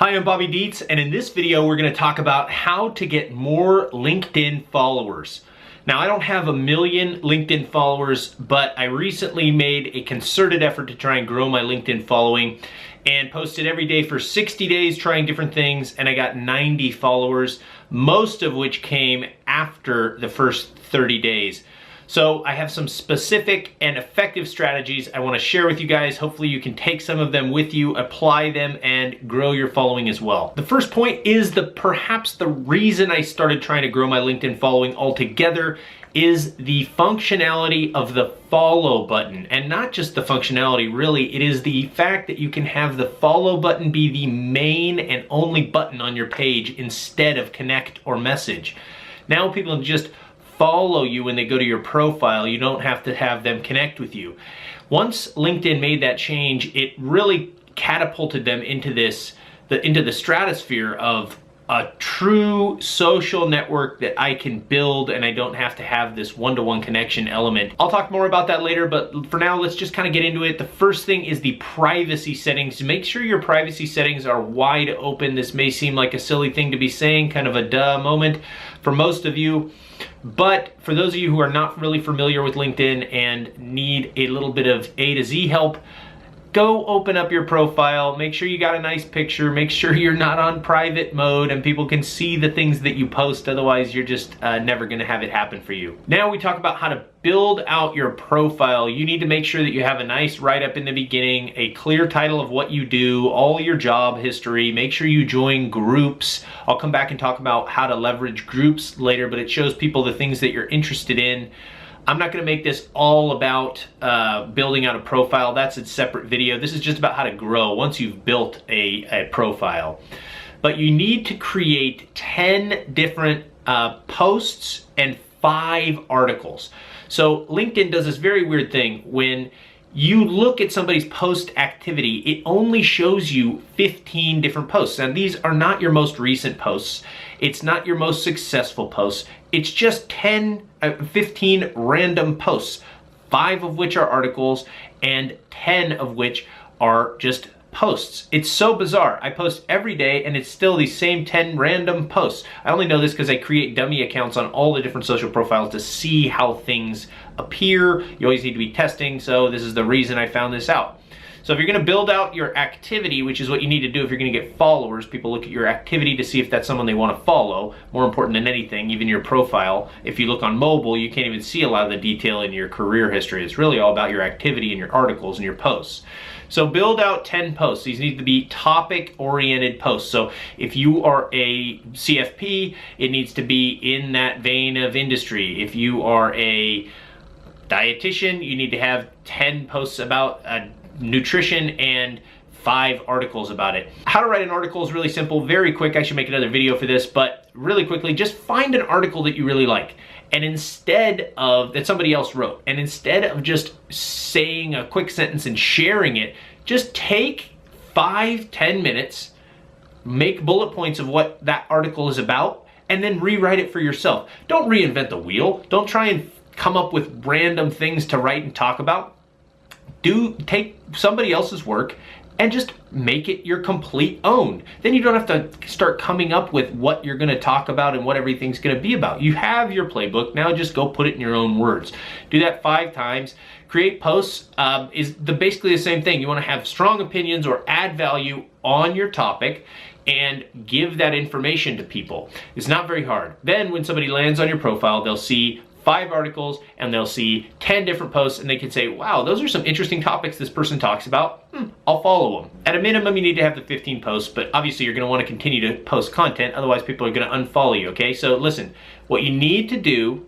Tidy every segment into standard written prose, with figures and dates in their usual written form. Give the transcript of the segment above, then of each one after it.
Hi, I'm Bobby Dietz, and in this video we're going to talk about how to get more LinkedIn followers. Now, I don't have 1 million LinkedIn followers, but I recently made a concerted effort to try and grow my LinkedIn following and posted every day for 60 days trying different things, and I got 90 followers, most of which came after the first 30 days. So I have some specific and effective strategies I want to share with you guys. Hopefully you can take some of them with you, apply them, and grow your following as well. The first point is perhaps the reason I started trying to grow my LinkedIn following altogether is the functionality of the follow button. And not just the functionality, really, it is the fact that you can have the follow button be the main and only button on your page instead of connect or message. Now people just follow you when they go to your profile. You don't have to have them connect with you. Once LinkedIn made that change, it really catapulted them into the stratosphere of a true social network that I can build, and I don't have to have this one-to-one connection element. I'll talk more about that later, but for now, let's just kind of get into it. The first thing is the privacy settings. Make sure your privacy settings are wide open. This may seem like a silly thing to be saying, kind of a duh moment for most of you. But for those of you who are not really familiar with LinkedIn and need a little bit of A to Z help, go open up your profile, make sure you got a nice picture, make sure you're not on private mode and people can see the things that you post, otherwise you're just never gonna have it happen for you. Now we talk about how to build out your profile. You need to make sure that you have a nice write-up in the beginning, a clear title of what you do, all your job history, make sure you join groups. I'll come back and talk about how to leverage groups later, but it shows people the things that you're interested in. I'm not gonna make this all about building out a profile. That's a separate video. This is just about how to grow once you've built a profile. But you need to create 10 different posts and 5 articles. So LinkedIn does this very weird thing. When you look at somebody's post activity, it only shows you 15 different posts. And these are not your most recent posts. It's not your most successful posts. It's just 15 random posts, 5 of which are articles and 10 of which are just posts. It's so bizarre. I post every day and it's still these same 10 random posts. I only know this because I create dummy accounts on all the different social profiles to see how things appear. You always need to be testing, so this is the reason I found this out. So if you're gonna build out your activity, which is what you need to do if you're gonna get followers, people look at your activity to see if that's someone they wanna follow, more important than anything, even your profile. If you look on mobile, you can't even see a lot of the detail in your career history. It's really all about your activity and your articles and your posts. So build out 10 posts. These need to be topic-oriented posts. So if you are a CFP, it needs to be in that vein of industry. If you are a dietitian, you need to have 10 posts about nutrition and 5 articles about it. How to write an article is really simple, very quick. I should make another video for this, but really quickly, just find an article that you really like. And that somebody else wrote, and instead of just saying a quick sentence and sharing it, just take 5-10 minutes, make bullet points of what that article is about, and then rewrite it for yourself. Don't reinvent the wheel. Don't try and come up with random things to write and talk about. Take somebody else's work and just make it your complete own. Then you don't have to start coming up with what you're gonna talk about and what everything's gonna be about. You have your playbook, now just go put it in your own words. Do that 5 times. Create posts is basically the same thing. You wanna have strong opinions or add value on your topic and give that information to people. It's not very hard. Then when somebody lands on your profile, they'll see 5 articles and they'll see 10 different posts and they can say, wow, those are some interesting topics this person talks about. I'll follow them. At a minimum, you need to have the 15 posts, but obviously you're gonna wanna continue to post content, otherwise people are gonna unfollow you, okay? So listen, what you need to do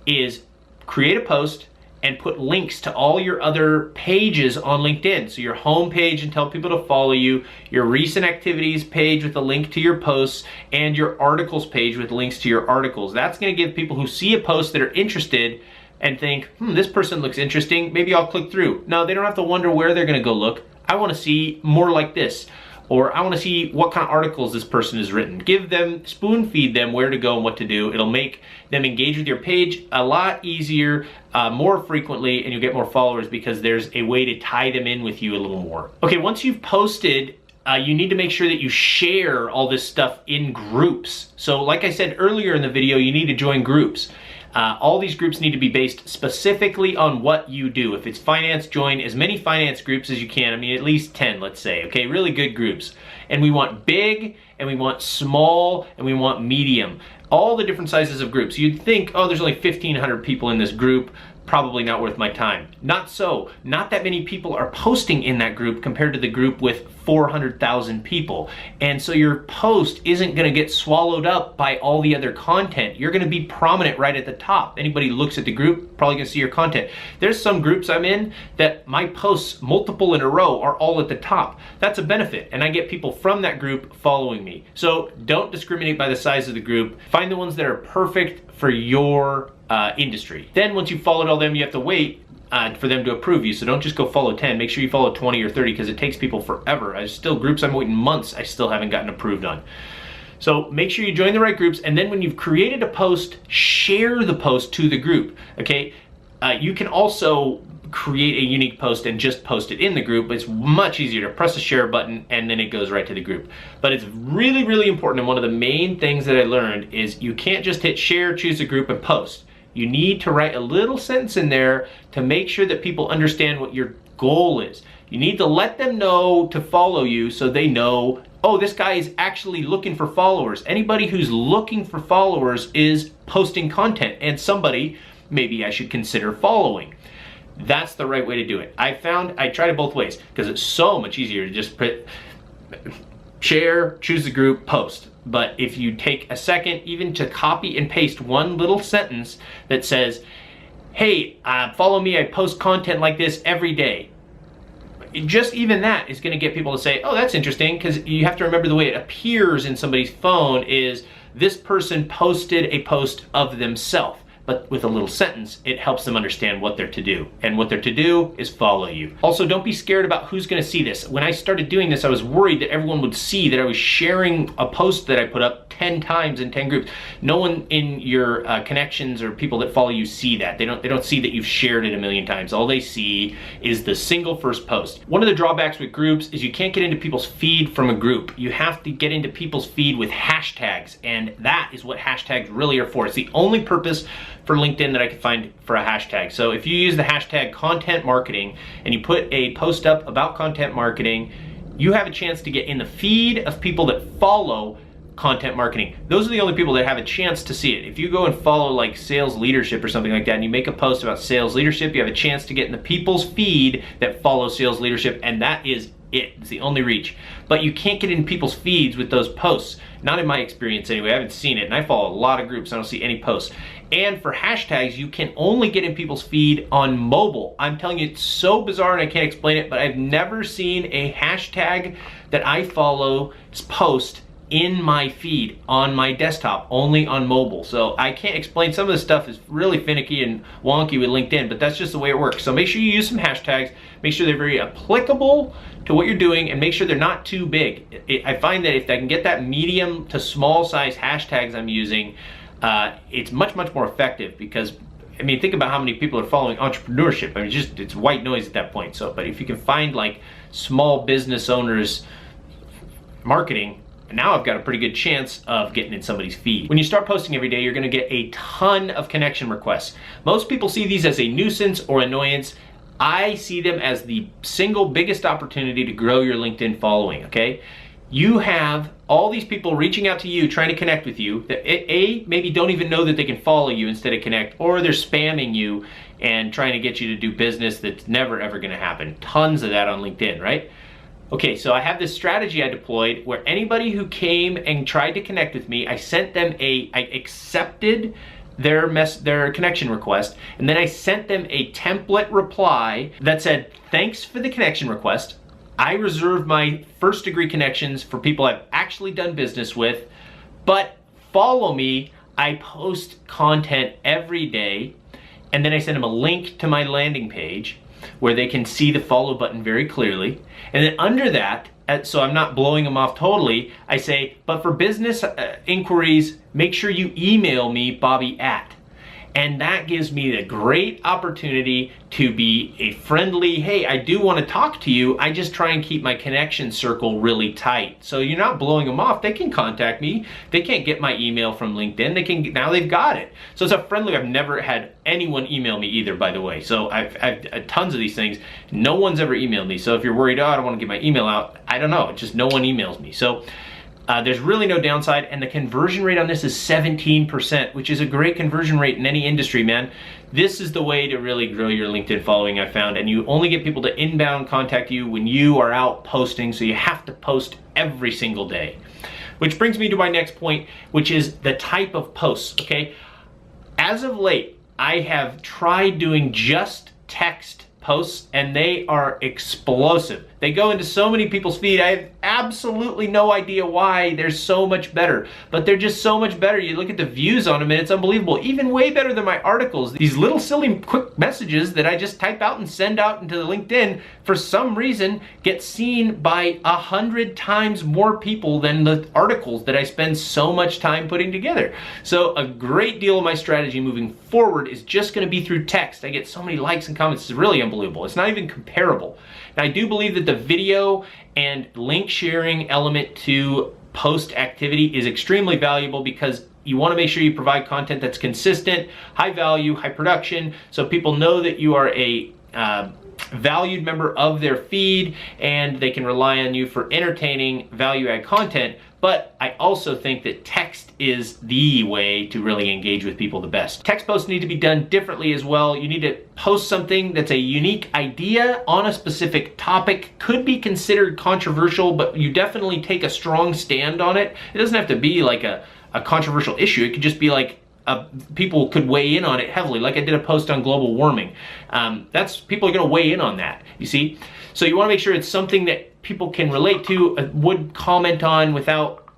is create a post and put links to all your other pages on LinkedIn. So your home page and tell people to follow you, your recent activities page with a link to your posts, and your articles page with links to your articles. That's gonna give people who see a post that are interested and think, this person looks interesting, maybe I'll click through. No, they don't have to wonder where they're gonna go look. I wanna see more like this. Or I want to see what kind of articles this person has written. Give them, spoon feed them where to go and what to do. It'll make them engage with your page a lot easier, more frequently, and you'll get more followers because there's a way to tie them in with you a little more. Okay, once you've posted you need to make sure that you share all this stuff in groups. So like I said earlier in the video, you need to join groups. All these groups need to be based specifically on what you do. If it's finance, join as many finance groups as you can. I mean, at least 10, let's say, okay? Really good groups. And we want big, and we want small, and we want medium. All the different sizes of groups. You'd think, oh, there's only 1,500 people in this group. Probably not worth my time. Not so. Not that many people are posting in that group compared to the group with 400,000 people. And so your post isn't going to get swallowed up by all the other content. You're going to be prominent right at the top. Anybody who looks at the group probably going to see your content. There's some groups I'm in that my posts, multiple in a row, are all at the top. That's a benefit, and I get people from that group following me. So don't discriminate by the size of the group. Find the ones that are perfect for your industry. Then once you've followed all them, you have to wait for them to approve you. So don't just go follow 10. Make sure you follow 20 or 30 because it takes people forever. There's still groups I'm waiting months I still haven't gotten approved on. So make sure you join the right groups, and then when you've created a post, share the post to the group, okay? You can also create a unique post and just post it in the group. It's much easier to press the share button and then it goes right to the group. But it's really, really important, and one of the main things that I learned is you can't just hit share, choose a group, and post. You need to write a little sentence in there to make sure that people understand what your goal is. You need to let them know to follow you so they know, oh, this guy is actually looking for followers. Anybody who's looking for followers is posting content, and somebody maybe I should consider following. That's the right way to do it. I tried it both ways because it's so much easier to just put share, choose the group, post. But if you take a second even to copy and paste one little sentence that says, hey, follow me, I post content like this every day. Just even that is going to get people to say, oh, that's interesting, because you have to remember the way it appears in somebody's phone is this person posted a post of themselves. But with a little sentence, it helps them understand what they're to do. And what they're to do is follow you. Also, don't be scared about who's gonna see this. When I started doing this, I was worried that everyone would see that I was sharing a post that I put up 10 times in 10 groups. No one in your connections or people that follow you see that. They don't see that you've shared it a million times. All they see is the single first post. One of the drawbacks with groups is you can't get into people's feed from a group. You have to get into people's feed with hashtags, and that is what hashtags really are for. It's the only purpose for LinkedIn that I could find for a hashtag. So if you use the hashtag content marketing and you put a post up about content marketing, you have a chance to get in the feed of people that follow content marketing. Those are the only people that have a chance to see it. If you go and follow like sales leadership or something like that and you make a post about sales leadership, you have a chance to get in the people's feed that follow sales leadership, and that is it. It's the only reach. But you can't get in people's feeds with those posts. Not in my experience anyway. I haven't seen it, and I follow a lot of groups. I don't see any posts. And for hashtags, you can only get in people's feed on mobile. I'm telling you, it's so bizarre and I can't explain it, but I've never seen a hashtag that I follow post in my feed on my desktop, only on mobile. So I can't explain. Some of this stuff is really finicky and wonky with LinkedIn, but that's just the way it works. So make sure you use some hashtags, make sure they're very applicable to what you're doing, and make sure they're not too big. I find that if I can get that medium to small size hashtags I'm using, it's much, much more effective, because I mean, think about how many people are following entrepreneurship. I mean, it's white noise at that point. So, but if you can find like small business owners marketing, now I've got a pretty good chance of getting in somebody's feed. When you start posting every day, you're gonna get a ton of connection requests. Most people see these as a nuisance or annoyance. I see them as the single biggest opportunity to grow your LinkedIn following, okay? You have all these people reaching out to you, trying to connect with you, that maybe don't even know that they can follow you instead of connect, or they're spamming you and trying to get you to do business that's never ever gonna happen. Tons of that on LinkedIn, right? Okay, so I have this strategy I deployed where anybody who came and tried to connect with me, I sent them I accepted their connection request, and then I sent them a template reply that said, thanks for the connection request. I reserve my first degree connections for people I've actually done business with, but follow me. I post content every day, and then I send them a link to my landing page where they can see the follow button very clearly. And then under that, so I'm not blowing them off totally, I say, but for business inquiries, make sure you email me, Bobby at. And that gives me the great opportunity to be a friendly, hey, I do want to talk to you. I just try and keep my connection circle really tight. So you're not blowing them off. They can contact me. They can't get my email from LinkedIn. Now they've got it. So it's a friendly, I've never had anyone email me either, by the way. So I've tons of these things. No one's ever emailed me. So if you're worried, oh, I don't want to get my email out, I don't know. It's just no one emails me. So there's really no downside, and the conversion rate on this is 17%, which is a great conversion rate in any industry, man. This is the way to really grow your LinkedIn following, I found, and you only get people to inbound contact you when you are out posting, so you have to post every single day. Which brings me to my next point, which is the type of posts, okay? As of late, I have tried doing just text posts, and they are explosive. They go into so many people's feed. I have absolutely no idea why. They're so much better, but they're just so much better. You look at the views on them and it's unbelievable. Even way better than my articles. These little silly quick messages that I just type out and send out into the LinkedIn, for some reason, get seen by 100 times more people than the articles that I spend so much time putting together. So a great deal of my strategy moving forward is just gonna be through text. I get so many likes and comments, it's really unbelievable. It's not even comparable. Now, I do believe that the video and link sharing element to post activity is extremely valuable because you want to make sure you provide content that's consistent, high value, high production, so people know that you are a valued member of their feed and they can rely on you for entertaining value-add content. But I also think that text is the way to really engage with people the best. Text posts need to be done differently as well. You need to post something that's a unique idea on a specific topic. Could be considered controversial, but you definitely take a strong stand on it. It doesn't have to be like a controversial issue. It could just be like people could weigh in on it heavily. Like I did a post on global warming. People are gonna weigh in on that, you see? So you wanna make sure it's something that people can relate to, would comment on without,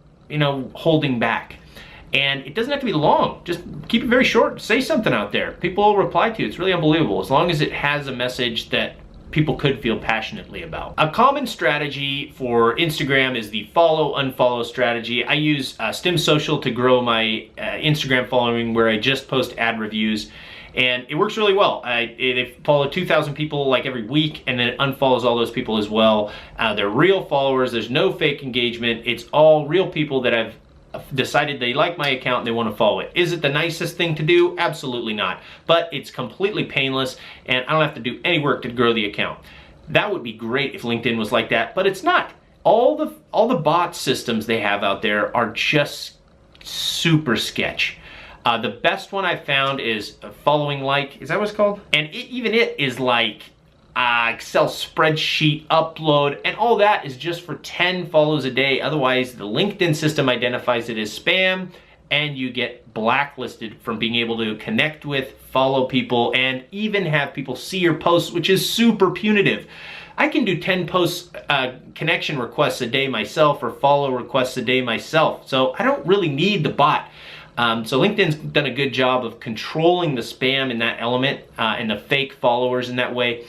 holding back. And it doesn't have to be long. Just keep it very short. Say something out there. People will reply to you. It's really unbelievable, as long as it has a message that people could feel passionately about. A common strategy for Instagram is the follow-unfollow strategy. I use Stim Social to grow my Instagram following, where I just post ad reviews. And it works really well. They follow 2,000 people like every week, and then it unfollows all those people as well. They're real followers. There's no fake engagement. It's all real people that have decided they like my account and they want to follow it. Is it the nicest thing to do? Absolutely not. But it's completely painless, and I don't have to do any work to grow the account. That would be great if LinkedIn was like that, but it's not. All the bot systems they have out there are just super sketch. The best one I found is Following Like. Is that what it's called? And even it is like Excel spreadsheet upload, and all that is just for 10 follows a day. Otherwise, the LinkedIn system identifies it as spam, and you get blacklisted from being able to connect with, follow people, and even have people see your posts, which is super punitive. I can do 10 posts, connection requests a day myself, or follow requests a day myself. So I don't really need the bot. So LinkedIn's done a good job of controlling the spam in that element and the fake followers in that way.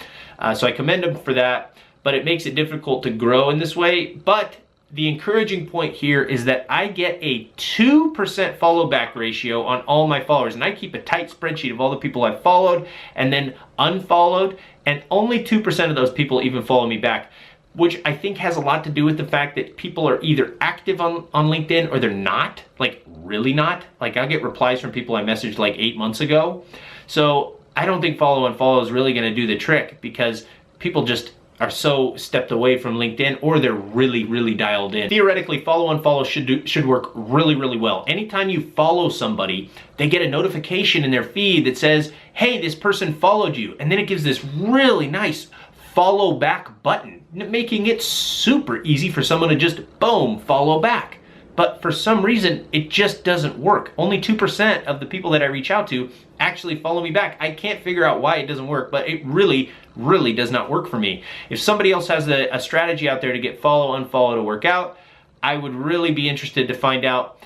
So I commend them for that, but it makes it difficult to grow in this way. But the encouraging point here is that I get a 2% follow back ratio on all my followers, and I keep a tight spreadsheet of all the people I've followed and then unfollowed, and only 2% of those people even follow me back, which I think has a lot to do with the fact that people are either active on LinkedIn or they're not, like really not. Like I'll get replies from people I messaged like 8 months ago. So I don't think follow-unfollow is really gonna do the trick, because people just are so stepped away from LinkedIn, or they're really, really dialed in. Theoretically, follow-unfollow should work really, really well. Anytime you follow somebody, they get a notification in their feed that says, hey, this person followed you. And then it gives this really nice follow back button, making it super easy for someone to just, boom, follow back. But for some reason, it just doesn't work. Only 2% of the people that I reach out to actually follow me back. I can't figure out why it doesn't work, but it really, really does not work for me. If somebody else has a strategy out there to get follow-unfollow to work out, I would really be interested to find out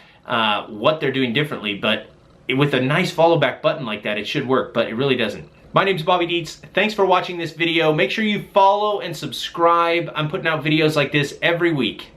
what they're doing differently. But with a nice follow back button like that, it should work, but it really doesn't. My name's Bobby Dietz. Thanks for watching this video. Make sure you follow and subscribe. I'm putting out videos like this every week.